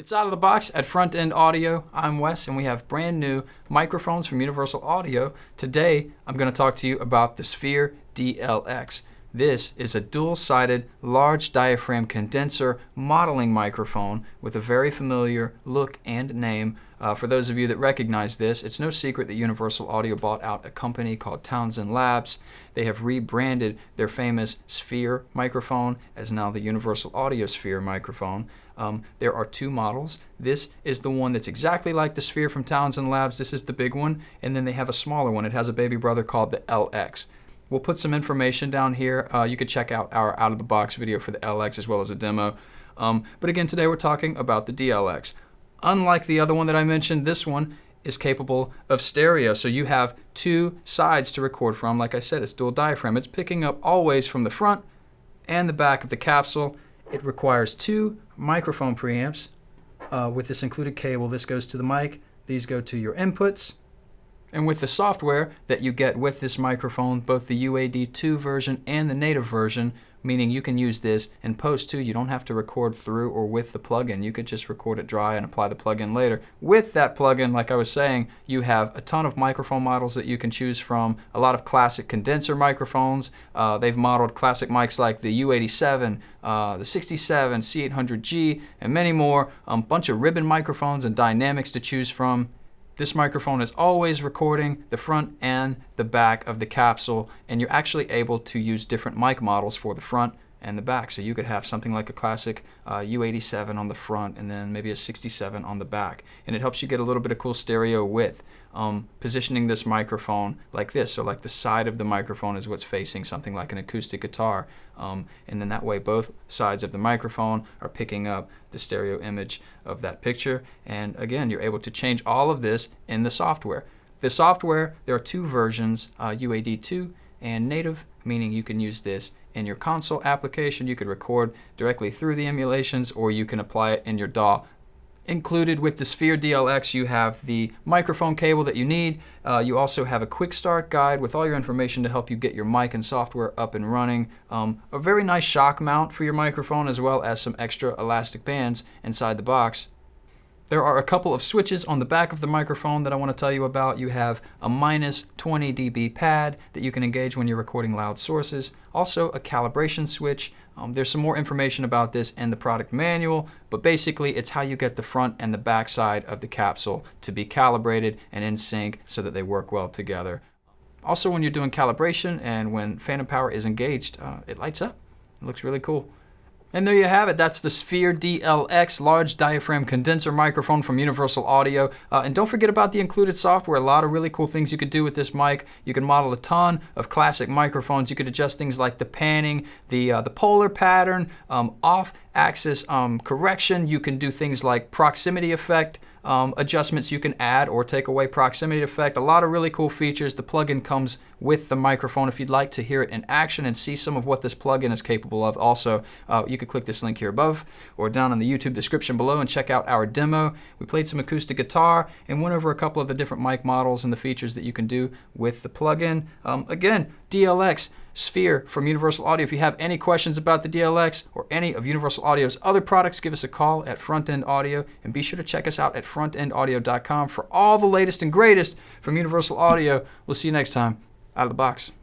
It's out of the box at Front End Audio. I'm Wes, and we have brand new microphones from Universal Audio. Today, I'm going to talk to you about the Sphere DLX. This is a dual-sided, large diaphragm condenser modeling microphone with a very familiar look and name. For those of you that recognize this, it's no secret that Universal Audio bought out a company called Townsend Labs. They have rebranded their famous Sphere microphone as now the Universal Audio Sphere microphone. There are two models. This is the one that's exactly like the Sphere from Townsend Labs. This is the big one. And then they have a smaller one. It has a baby brother called the LX. We'll put some information down here. You could check out our out-of-the-box video for the LX as well as a demo. But again, today we're talking about the DLX. Unlike the other one that I mentioned, this one is capable of stereo. So you have two sides to record from. Like I said, it's dual diaphragm. It's picking up always from the front and the back of the capsule. It requires two microphone preamps. With this included cable, this goes to the mic. These go to your inputs. And with the software that you get with this microphone, both the UAD2 version and the native version, meaning you can use this in post too. You don't have to record through or with the plugin. You could just record it dry and apply the plugin later. With that plugin, like I was saying, you have a ton of microphone models that you can choose from, a lot of classic condenser microphones. They've modeled classic mics like the U87, the 67, C800G, and many more. A bunch of ribbon microphones and dynamics to choose from. This microphone is always recording the front and the back of the capsule, and you're actually able to use different mic models for the front and the back. So you could have something like a classic U87 on the front and then maybe a 67 on the back. And it helps you get a little bit of cool stereo width. Positioning this microphone like this, so like the side of the microphone is what's facing something like an acoustic guitar. And then that way both sides of the microphone are picking up the stereo image of that picture. And again, you're able to change all of this in the software. The software, there are two versions, UAD2 and native, meaning you can use this in your console application. You could record directly through the emulations, or you can apply it in your DAW. Included with the Sphere DLX, you have the microphone cable that you need. You also have a quick start guide with all your information to help you get your mic and software up and running. A very nice shock mount for your microphone, as well as some extra elastic bands inside the box. There are a couple of switches on the back of the microphone that I want to tell you about. You have a minus 20 dB pad that you can engage when you're recording loud sources. Also a calibration switch. There's some more information about this in the product manual, but basically it's how you get the front and the back side of the capsule to be calibrated and in sync so that they work well together. Also, when you're doing calibration and when phantom power is engaged, it lights up. It looks really cool. And there you have it. That's the Sphere DLX large diaphragm condenser microphone from Universal Audio. And don't forget about the included software. A lot of really cool things you could do with this mic. You can model a ton of classic microphones. You could adjust things like the panning, the polar pattern, off-axis correction. You can do things like proximity effect. Adjustments you can add or take away proximity effect. A lot of really cool features. The plugin comes with the microphone. If you'd like to hear it in action and see some of what this plugin is capable of, also you could click this link here above or down in the YouTube description below and check out our demo. We played some acoustic guitar and went over a couple of the different mic models and the features that you can do with the plugin. Again, DLX Sphere from Universal Audio. If you have any questions about the DLX or any of Universal Audio's other products, give us a call at Front End Audio, and be sure to check us out at frontendaudio.com for all the latest and greatest from Universal Audio. We'll see you next time. Out of the box.